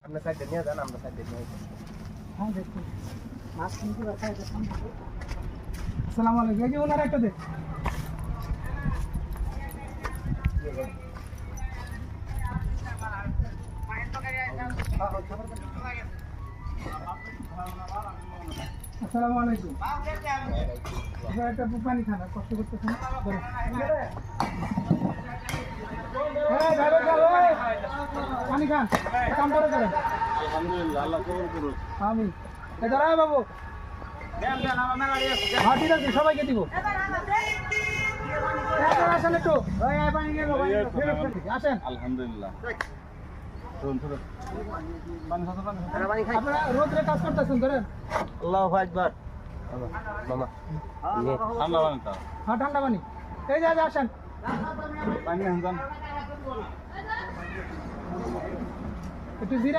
আপনার সাইডে নিয়ে যান, আমরা সাইডে নিয়ে যাই। হ্যাঁ দেখুন মাছ কিন্তু রাখা আছে সামনে। আসসালামু আলাইকুম। এই যে ওনার একটা দে। আসসালামু আলাইকুম। একটা পানি খান, কষ্ট করতেছেন। পানি খান, কাম করে করেন। আলহামদুলিল্লাহ, আল্লাহ কবুল করুন। আমি দাঁড়ায় বাবু। হ্যাঁ ঠিক আছে, সবাইকে দিব। আসেন একটু আসেন। আলহামদুলিল্লাহ। আপনারা রোদ্রে কাজ করতেছেন, ধরেন। আল্লাহু আকবার। মামা ঠান্ডা পানি তো। হ্যাঁ ঠান্ডা পানি। এই যে আসেন পানি আনজান। একটু জিরা